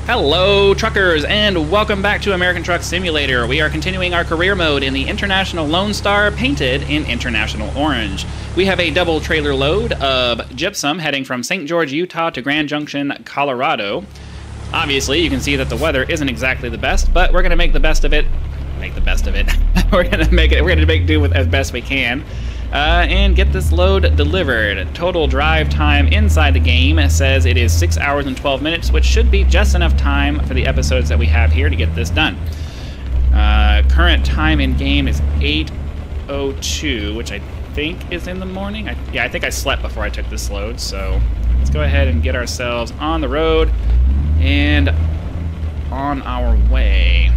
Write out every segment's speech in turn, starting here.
Hello, truckers, and welcome back to American Truck Simulator. We are continuing our career mode in the International Lonestar, painted in International Orange. We have a double trailer load of gypsum heading from St. George, Utah to Grand Junction, Colorado. Obviously, you can see that the weather isn't exactly the best, but we're going to make the best of it. We're going to make do with as best we can. And get this load delivered. Total drive time inside the game says it is 6 hours and 12 minutes, which should be just enough time for the episodes that we have here to get this done. Current time in game is 8:02, which I think is in the morning. I think I slept before I took this load, so let's go ahead and get ourselves on the road and on our way.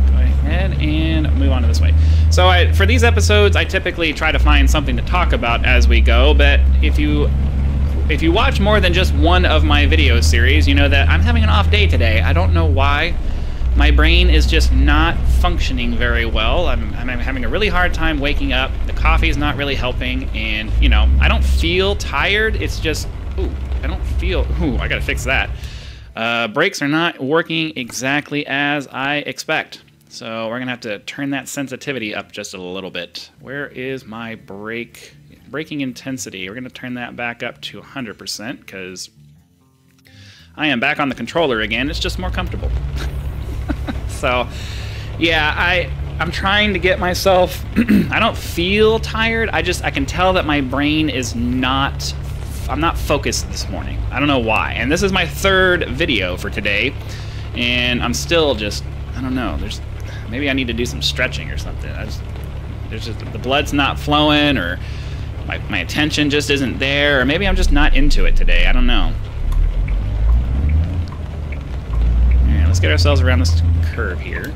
Go ahead and move on to this way. So for these episodes, I typically try to find something to talk about as we go, but if you watch more than just one of my video series, you know that I'm having an off day today. I don't know why. My brain is just not functioning very well. I'm having a really hard time waking up. The coffee's not really helping, and, you know, I don't feel tired. It's just, I gotta fix that. Brakes are not working exactly as I expect. So we're gonna have to turn that sensitivity up just a little bit. Where is my braking intensity? We're gonna turn that back up to 100% because I am back on the controller again. It's just more comfortable. So yeah, I'm trying to get myself, I don't feel tired. I can tell that my brain is I'm not focused this morning. I don't know why. And this is my third video for today, and I'm still just, I don't know, maybe I need to do some stretching or something. The blood's not flowing, or my attention just isn't there, or maybe I'm just not into it today. I don't know. Alright, let's get ourselves around this curve here.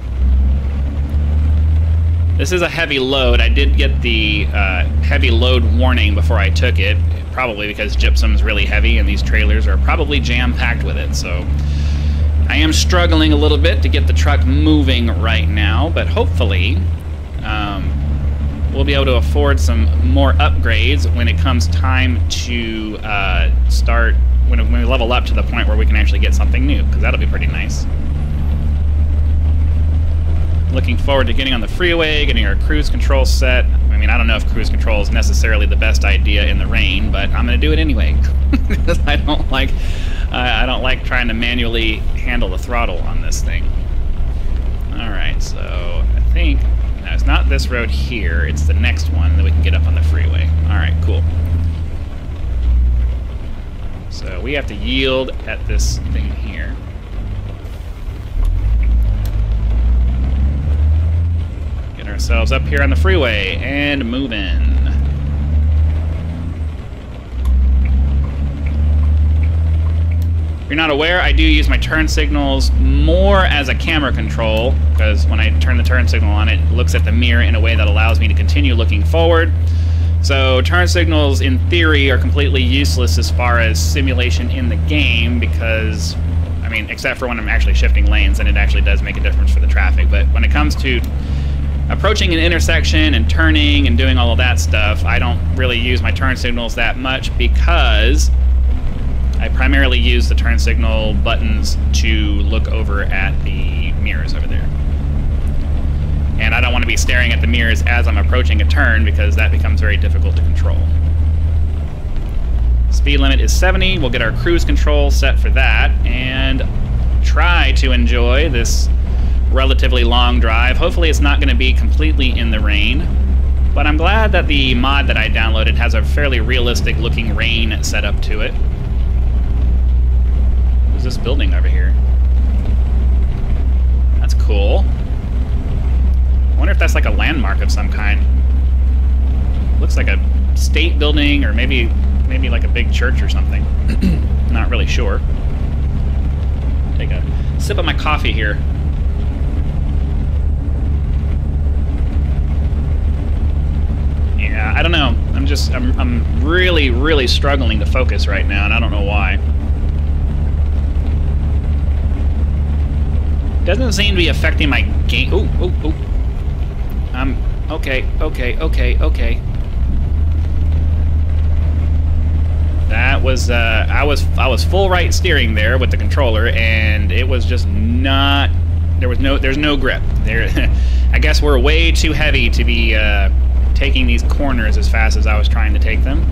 This is a heavy load. I did get the heavy load warning before I took it, probably because gypsum's really heavy and these trailers are probably jam-packed with it, so I am struggling a little bit to get the truck moving right now, but hopefully we'll be able to afford some more upgrades when it comes time to start, when we level up to the point where we can actually get something new, because that'll be pretty nice. Looking forward to getting on the freeway, getting our cruise control set. I mean, I don't know if cruise control is necessarily the best idea in the rain, but I'm going to do it anyway, because I don't like trying to manually handle the throttle on this thing. Alright, so I think, no, it's not this road here, it's the next one, and then we can get up on the freeway. Alright, cool. So we have to yield at this thing here. Get ourselves up here on the freeway and moving. If you're not aware, I do use my turn signals more as a camera control, because when I turn the turn signal on, it looks at the mirror in a way that allows me to continue looking forward. So turn signals, in theory, are completely useless as far as simulation in the game, because, I mean, except for when I'm actually shifting lanes, and it actually does make a difference for the traffic. But when it comes to approaching an intersection and turning and doing all of that stuff, I don't really use my turn signals that much, because I primarily use the turn signal buttons to look over at the mirrors over there. And I don't want to be staring at the mirrors as I'm approaching a turn, because that becomes very difficult to control. Speed limit is 70. We'll get our cruise control set for that and try to enjoy this relatively long drive. Hopefully it's not going to be completely in the rain, but I'm glad that the mod that I downloaded has a fairly realistic looking rain setup to it. This building over here. That's cool. I wonder if that's like a landmark of some kind. Looks like a state building, or maybe like a big church or something. Not really sure. Take a sip of my coffee here. Yeah, I don't know. I'm really struggling to focus right now, and I don't know why. Doesn't seem to be affecting my game. Okay. That was I was full right steering there with the controller, and it was just not. There's no grip there. I guess we're way too heavy to be taking these corners as fast as I was trying to take them.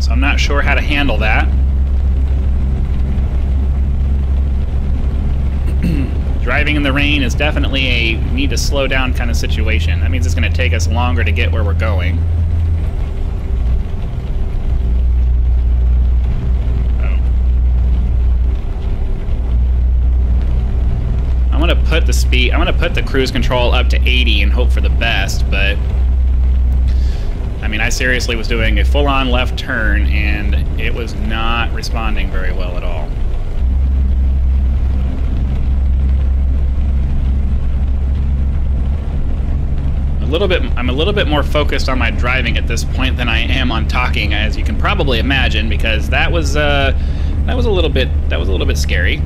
So I'm not sure how to handle that. Driving in the rain is definitely a need to slow down kind of situation. That means it's going to take us longer to get where we're going. I'm going to put the speed, I'm going to put the cruise control up to 80 and hope for the best, but I mean, I seriously was doing a full-on left turn and it was not responding very well at all. I'm a little bit more focused on my driving at this point than I am on talking, as you can probably imagine, because that was a little bit scary.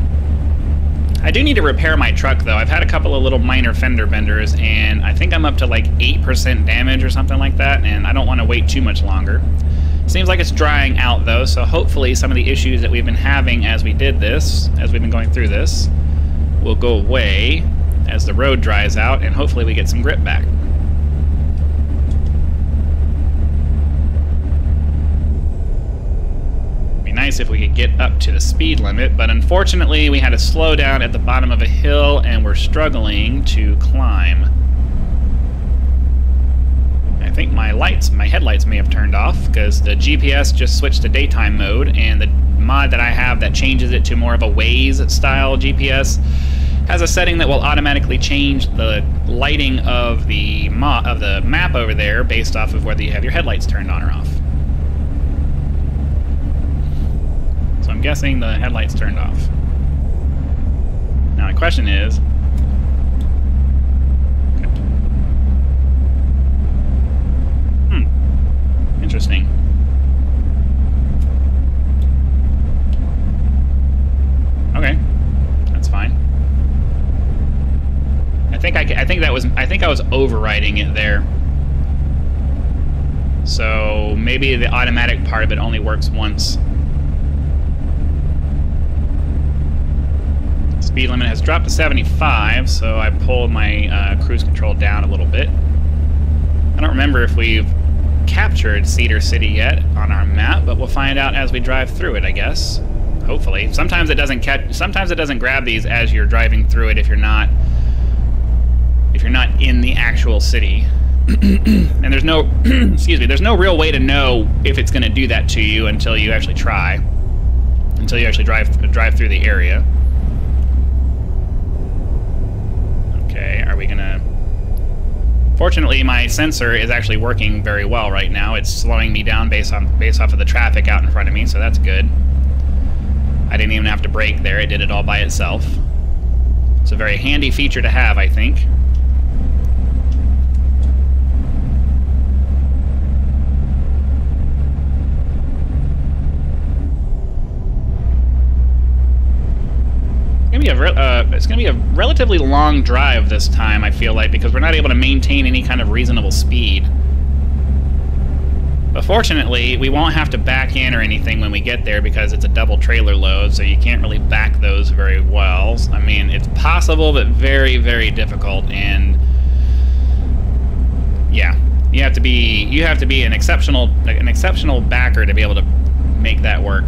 I do need to repair my truck though. I've had a couple of little minor fender benders, and I think I'm up to like 8% damage or something like that, and I don't want to wait too much longer. Seems like it's drying out though, so hopefully some of the issues that we've been having as we've been going through this, will go away as the road dries out, and hopefully we get some grip back. Nice if we could get up to the speed limit, but unfortunately we had to slow down at the bottom of a hill and we're struggling to climb. I think my headlights may have turned off because the GPS just switched to daytime mode, and the mod that I have that changes it to more of a Waze style GPS has a setting that will automatically change the lighting of the map over there based off of whether you have your headlights turned on or off. I'm guessing the headlights turned off. Now my question is... Interesting. Okay, that's fine. I think I was overriding it there. So maybe the automatic part of it only works once. Speed limit has dropped to 75, so I pulled my cruise control down a little bit. I don't remember if we've captured Cedar City yet on our map, but we'll find out as we drive through it, I guess. Hopefully. Sometimes it doesn't grab these as you're driving through it if you're not in the actual city. And there's no excuse me, there's no real way to know if it's going to do that to you until you actually try. Until you actually drive through the area. Okay, are we gonna... Fortunately, my sensor is actually working very well right now. It's slowing me down based off of the traffic out in front of me, so that's good. I didn't even have to brake there. It did it all by itself. It's a very handy feature to have, I think. It's going to be a relatively long drive this time, I feel like, because we're not able to maintain any kind of reasonable speed. But fortunately, we won't have to back in or anything when we get there because it's a double trailer load, so you can't really back those very well. I mean, it's possible, but very, very difficult, and yeah, you have to be an exceptional backer to be able to make that work.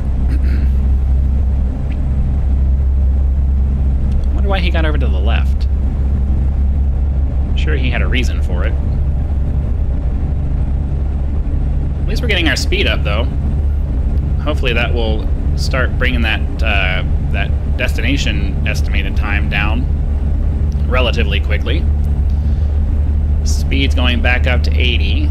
I wonder why he got over to the left. I'm sure he had a reason for it. At least we're getting our speed up, though. Hopefully that will start bringing that that destination estimated time down relatively quickly. Speed's going back up to 80.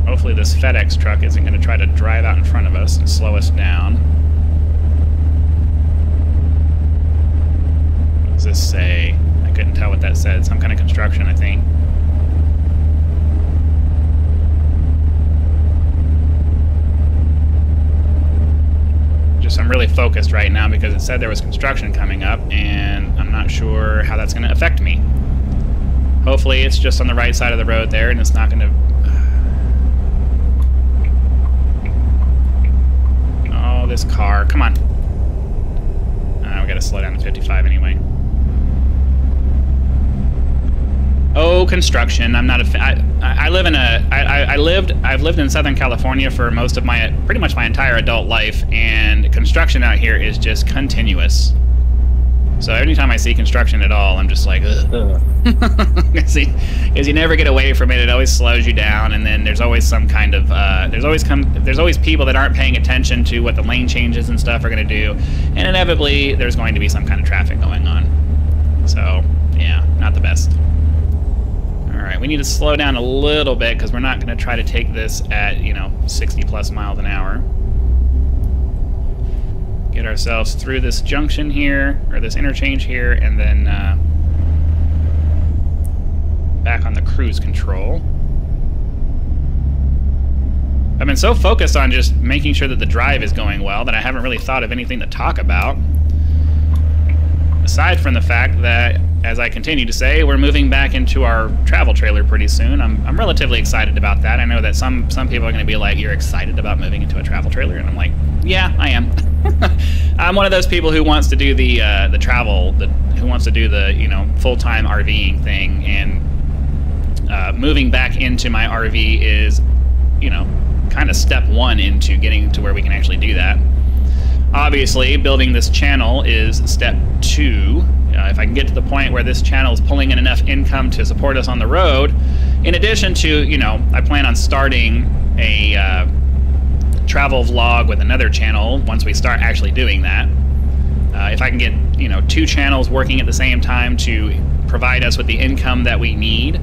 Hopefully this FedEx truck isn't going to try to drive out in front of us and slow us down. What does this say? I couldn't tell what that said. Some kind of construction, I think. I'm really focused right now because it said there was construction coming up, and I'm not sure how that's going to affect me. Hopefully it's just on the right side of the road there and it's not going to... Oh, this car. Come on. We gotta slow down to 55 anyway. Oh, construction. I'm not a... I've lived in Southern California for most of pretty much my entire adult life, and construction out here is just continuous. So anytime I see construction at all, I'm just like, ugh. Because you never get away from it. It always slows you down, and then there's always some kind of there's always people that aren't paying attention to what the lane changes and stuff are going to do, and inevitably there's going to be some kind of traffic going on. So yeah, not the best. All right, we need to slow down a little bit because we're not going to try to take this at 60 plus miles an hour. Get ourselves through this junction here, or this interchange here, and then back on the cruise control. I've been so focused on just making sure that the drive is going well that I haven't really thought of anything to talk about. Aside from the fact that, as I continue to say, we're moving back into our travel trailer pretty soon. I'm relatively excited about that. I know that some people are going to be like, "You're excited about moving into a travel trailer?" And I'm like, "Yeah, I am." I'm one of those people who wants to do the travel, who wants to do the full-time RVing thing, and moving back into my RV is kind of step one into getting to where we can actually do that. Obviously, building this channel is step two. If I can get to the point where this channel is pulling in enough income to support us on the road, in addition to, I plan on starting a travel vlog with another channel once we start actually doing that. If I can get, 2 channels working at the same time to provide us with the income that we need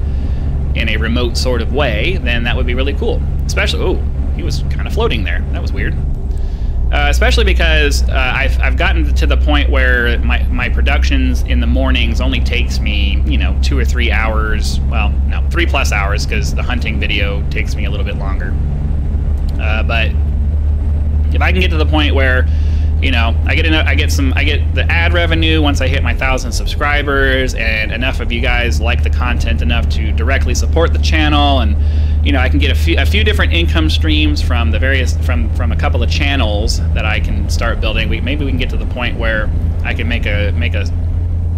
in a remote sort of way, then that would be really cool. Especially, oh, he was kind of floating there. That was weird. Especially because I've gotten to the point where my productions in the mornings only takes me, 2 or 3 hours. Well, no, 3+ hours, because the hunting video takes me a little bit longer. But if I can get to the point where, I get the ad revenue once I hit my 1,000 subscribers, and enough of you guys like the content enough to directly support the channel, and I can get a few different income streams from the various from a couple of channels that I can start building. Maybe we can get to the point where I can make a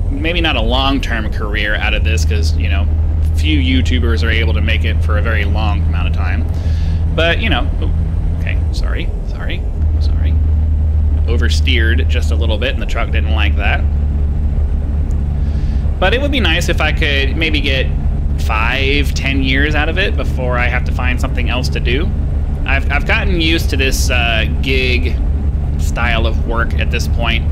maybe not a long-term career out of this, because few YouTubers are able to make it for a very long amount of time. But okay, sorry. Oversteered just a little bit, and the truck didn't like that. But it would be nice if I could maybe get 5-10 years out of it before I have to find something else to do. I've gotten used to this gig style of work at this point.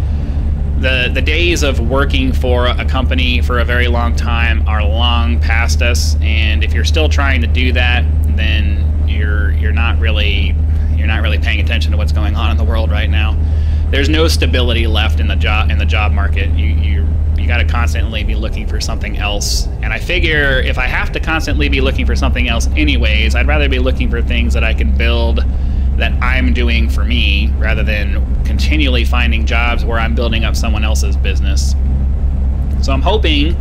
The days of working for a company for a very long time are long past us, and if you're still trying to do that, then you're not really paying attention to what's going on in the world right now. There's no stability left in the job market. You got to constantly be looking for something else. And I figure if I have to constantly be looking for something else anyways, I'd rather be looking for things that I can build that I'm doing for me, rather than continually finding jobs where I'm building up someone else's business. So I'm hoping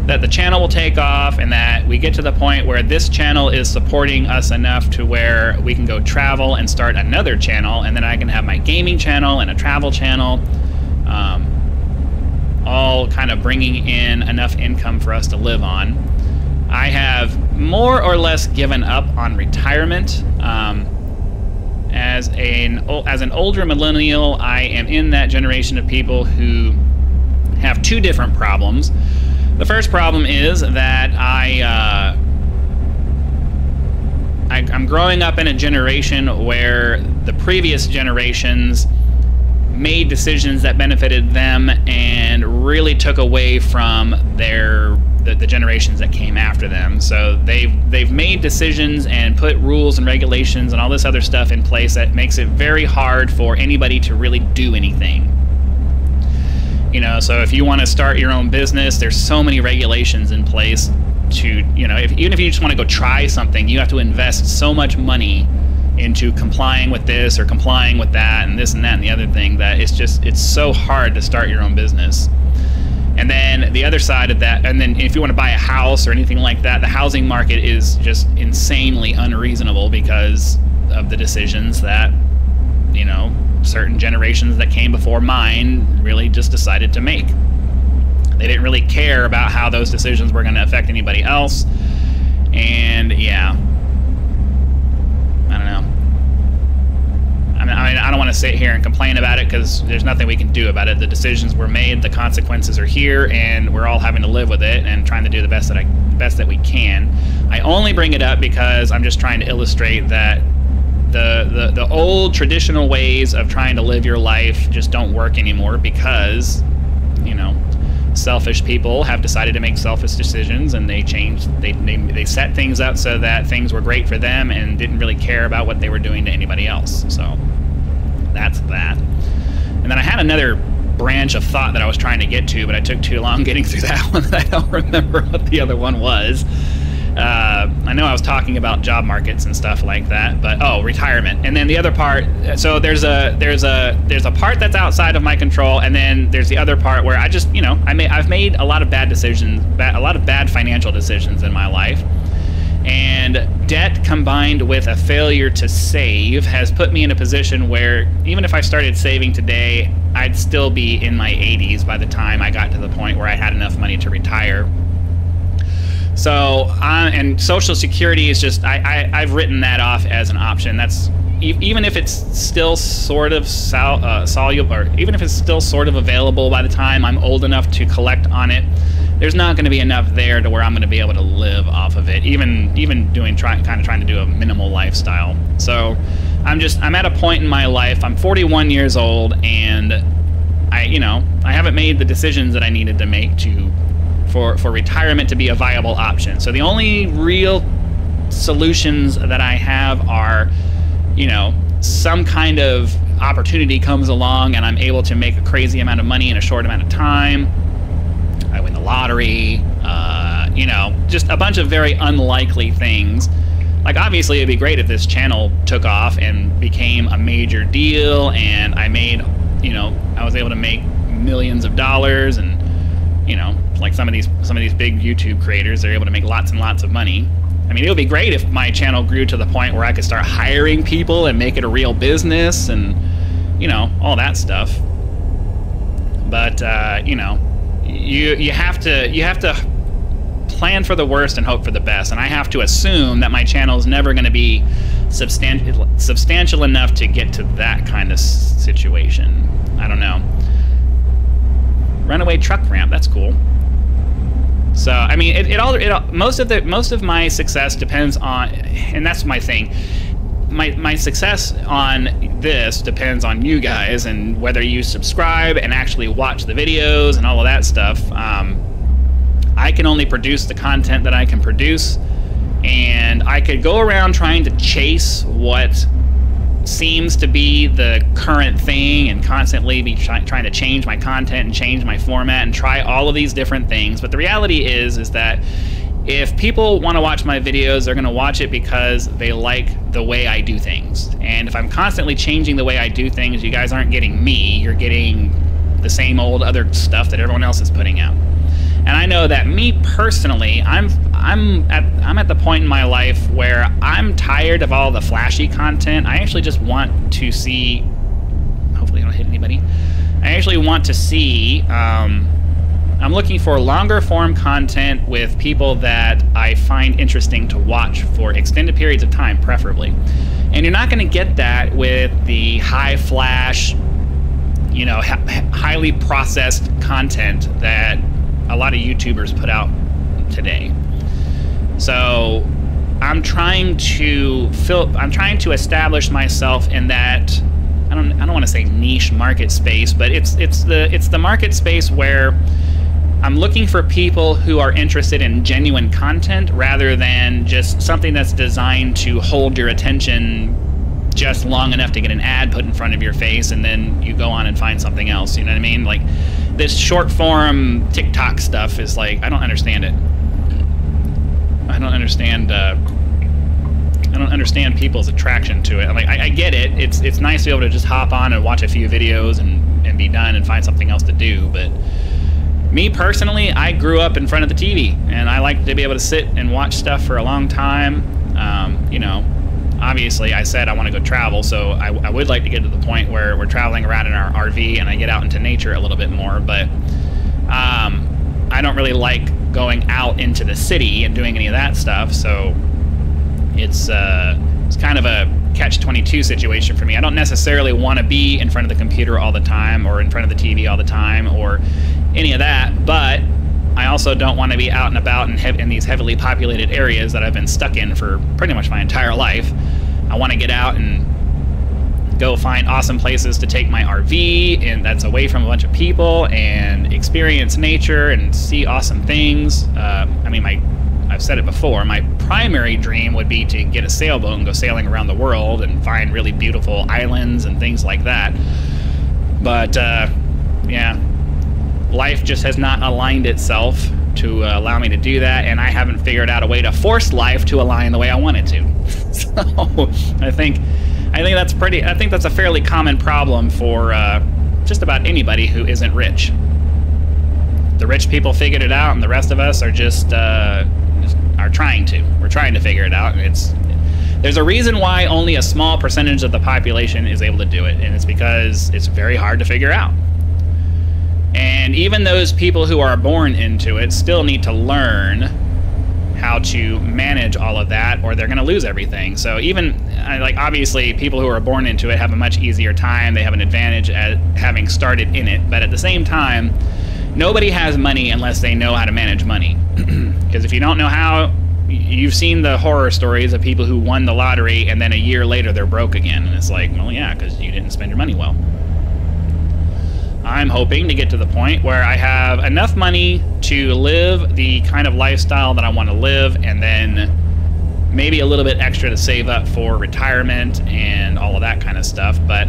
that the channel will take off, and that we get to the point where this channel is supporting us enough to where we can go travel and start another channel, and then I can have my gaming channel and a travel channel, all kind of bringing in enough income for us to live on. I have more or less given up on retirement. As an older millennial, I am in that generation of people who have 2 different problems. The first problem is that I'm growing up in a generation where the previous generations made decisions that benefited them and really took away from the generations that came after them. So they've made decisions and put rules and regulations and all this other stuff in place that makes it very hard for anybody to really do anything. So if you want to start your own business, there's so many regulations in place to, even if you just want to go try something, you have to invest so much money into complying with this or complying with that and this and that and the other thing, that it's so hard to start your own business. And then the other side of that, and then if you want to buy a house or anything like that, the housing market is just insanely unreasonable because of the decisions that, you know, certain generations that came before mine really just decided to make. They didn't really care about how those decisions were going to affect anybody else. And yeah, I don't know. I mean, I don't want to sit here and complain about it because there's nothing we can do about it. The decisions were made, the consequences are here, and we're all having to live with it and trying to do the best that we can. I only bring it up because I'm just trying to illustrate that the old traditional ways of trying to live your life just don't work anymore because, you know, selfish people have decided to make selfish decisions, and they set things up so that things were great for them and didn't really care about what they were doing to anybody else. So that's that. And then I had another branch of thought that I was trying to get to, but I took too long getting through that one that I don't remember what the other one was. I know I was talking about job markets and stuff like that, but retirement. And then the other part, so there's a part that's outside of my control, and then there's the other part where I just, you know, I've made a lot of bad decisions, a lot of bad financial decisions in my life. And debt combined with a failure to save has put me in a position where even if I started saving today, I'd still be in my 80s by the time I got to the point where I had enough money to retire. So, and Social Security is just, I've written that off as an option. That's, even if it's still sort of soluble, or even if it's still sort of available by the time I'm old enough to collect on it, there's not going to be enough there to where I'm going to be able to live off of it, even trying to do a minimal lifestyle. So I'm at a point in my life, I'm 41 years old, and I haven't made the decisions that I needed to make for retirement to be a viable option. So the only real solutions that I have are, you know, some kind of opportunity comes along and I'm able to make a crazy amount of money in a short amount of time. I win the lottery, you know, just a bunch of very unlikely things. Like, obviously it'd be great if this channel took off and became a major deal and I made, you know, I was able to make millions of dollars, and, you know, like some of these big YouTube creators, they're able to make lots and lots of money. I mean, it would be great if my channel grew to the point where I could start hiring people and make it a real business and, you know, all that stuff. But, you know, you have to plan for the worst and hope for the best. And I have to assume that my channel is never going to be substantial enough to get to that kind of situation. I don't know. Runaway truck ramp, that's cool. So, I mean, most of my success depends on, and that's my thing. My success on this depends on you guys and whether you subscribe and actually watch the videos and all of that stuff. I can only produce the content that I can produce, and I could go around trying to chase what seems to be the current thing and constantly be trying to change my content and change my format and try all of these different things. But the reality is that if people want to watch my videos, they're going to watch it because they like the way I do things. And if I'm constantly changing the way I do things, you guys aren't getting me, you're getting the same old other stuff that everyone else is putting out. And I know that me personally, I'm at the point in my life where I'm tired of all the flashy content. I actually just want to see, hopefully I don't hit anybody. I actually want to see, I'm looking for longer form content with people that I find interesting to watch for extended periods of time, preferably. And you're not going to get that with the high flash, you know, highly processed content that a lot of YouTubers put out today. So I'm trying to establish myself in that, I don't want to say niche market space, but it's the market space where I'm looking for people who are interested in genuine content rather than just something that's designed to hold your attention just long enough to get an ad put in front of your face and then you go on and find something else. You know what I mean? Like, this short form TikTok stuff is like, I don't understand it. I don't understand people's attraction to it. Like, I get it. It's nice to be able to just hop on and watch a few videos and be done and find something else to do, but Me personally, I grew up in front of the TV, and I like to be able to sit and watch stuff for a long time. You know, obviously I said I want to go travel, so I would like to get to the point where we're traveling around in our RV and I get out into nature a little bit more, but I don't really like going out into the city and doing any of that stuff, so it's kind of a catch-22 situation for me. I don't necessarily want to be in front of the computer all the time or in front of the TV all the time or any of that, but I also don't want to be out and about in these heavily populated areas that I've been stuck in for pretty much my entire life. I want to get out and go find awesome places to take my RV, and that's away from a bunch of people, and experience nature and see awesome things. I mean, I've said it before, my primary dream would be to get a sailboat and go sailing around the world and find really beautiful islands and things like that. But, yeah, life just has not aligned itself to allow me to do that, and I haven't figured out a way to force life to align the way I want it to. So I think that's a fairly common problem for just about anybody who isn't rich. The rich people figured it out, and the rest of us are just are trying to. We're trying to figure it out, and there's a reason why only a small percentage of the population is able to do it, and it's because it's very hard to figure out. And even those people who are born into it still need to learn how to manage all of that, or they're going to lose everything. So even, like, obviously people who are born into it have a much easier time. They have an advantage at having started in it. But at the same time, nobody has money unless they know how to manage money. Because if you don't know how, you've seen the horror stories of people who won the lottery and then a year later they're broke again. And it's like, well, yeah, because you didn't spend your money well. I'm hoping to get to the point where I have enough money to live the kind of lifestyle that I want to live, and then maybe a little bit extra to save up for retirement and all of that kind of stuff. But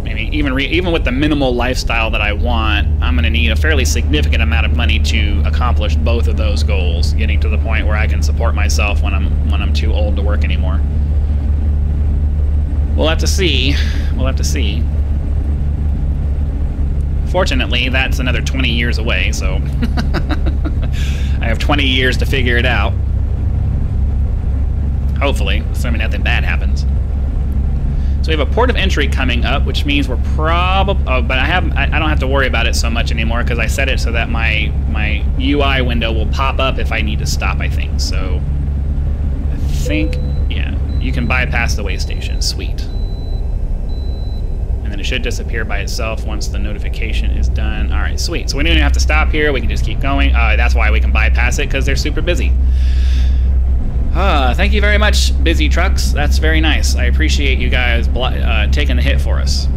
maybe even with the minimal lifestyle that I want, I'm going to need a fairly significant amount of money to accomplish both of those goals, getting to the point where I can support myself when I'm too old to work anymore. We'll have to see. We'll have to see. Fortunately, that's another 20 years away, so I have 20 years to figure it out. Hopefully, assuming nothing bad happens. So we have a port of entry coming up, which means we're probably... Oh, but I don't have to worry about it so much anymore because I set it so that my UI window will pop up if I need to stop, I think. So I think, yeah, you can bypass the way station. Sweet. And then it should disappear by itself once the notification is done. All right, sweet. So we don't even have to stop here. We can just keep going. That's why we can bypass it, because they're super busy. Thank you very much, busy trucks. That's very nice. I appreciate you guys taking the hit for us.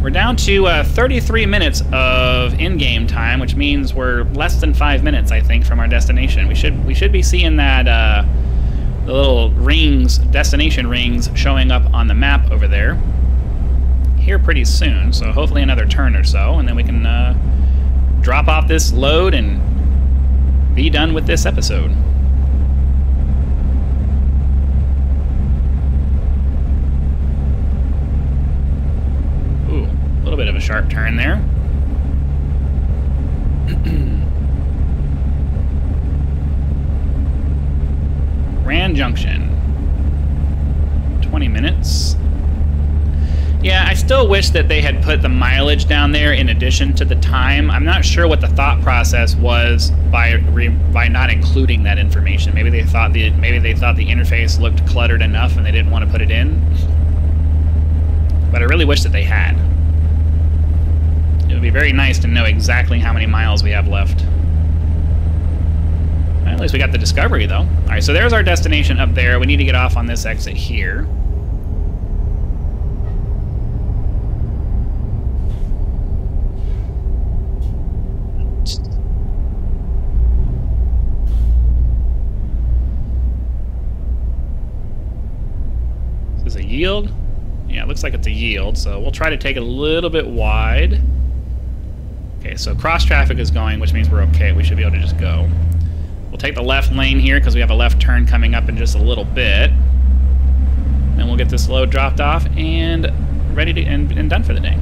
We're down to 33 minutes of in-game time, which means we're less than 5 minutes, I think, from our destination. We should be seeing that the little rings, destination rings, showing up on the map over there here pretty soon. So hopefully another turn or so, and then we can drop off this load and be done with this episode. Ooh, a little bit of a sharp turn there. Grand Junction. 20 minutes. Yeah, I still wish that they had put the mileage down there in addition to the time. I'm not sure what the thought process was by not including that information. Maybe they thought the interface looked cluttered enough and they didn't want to put it in. But I really wish that they had. It would be very nice to know exactly how many miles we have left. At least we got the discovery, though. All right, so there's our destination up there. We need to get off on this exit here. Is this a yield? Yeah, it looks like it's a yield, so we'll try to take it a little bit wide. Okay, so cross traffic is going, which means we're okay. We should be able to just go. We'll take the left lane here because we have a left turn coming up in just a little bit. Then we'll get this load dropped off and ready to and done for the day.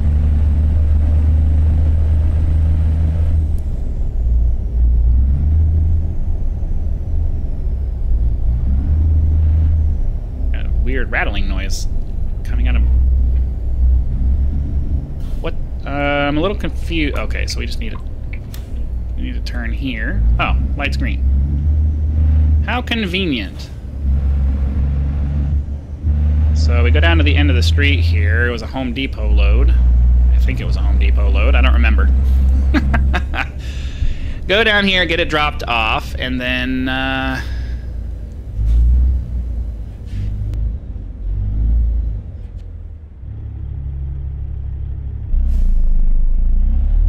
weird rattling noise coming out of... What? I'm a little confused. Okay, so we need to turn here. Oh, light's green. How convenient. So we go down to the end of the street here. It was a Home Depot load. I think it was a Home Depot load. I don't remember. Go down here, get it dropped off, and then...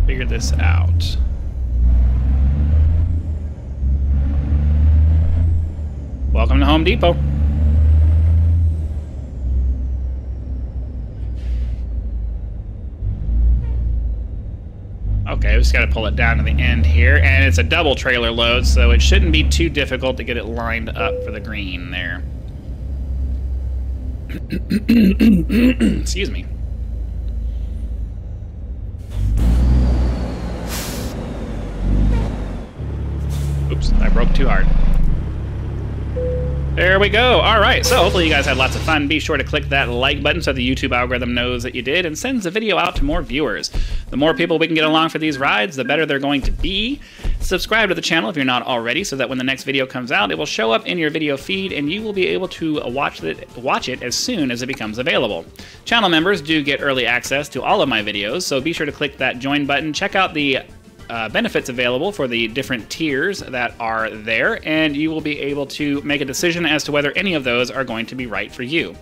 figure this out. Welcome to Home Depot. Okay, we just got to pull it down to the end here, and it's a double trailer load, so it shouldn't be too difficult to get it lined up for the green there. Excuse me. Oops, I broke too hard. There we go. All right, so hopefully you guys had lots of fun. Be sure to click that like button so the YouTube algorithm knows that you did and sends the video out to more viewers. The more people we can get along for these rides, the better they're going to be. Subscribe to the channel if you're not already so that when the next video comes out, it will show up in your video feed and you will be able to watch it as soon as it becomes available. Channel members do get early access to all of my videos, so be sure to click that join button. Check out the benefits available for the different tiers that are there, and you will be able to make a decision as to whether any of those are going to be right for you.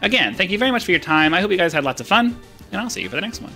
Again, thank you very much for your time. I hope you guys had lots of fun, and I'll see you for the next one.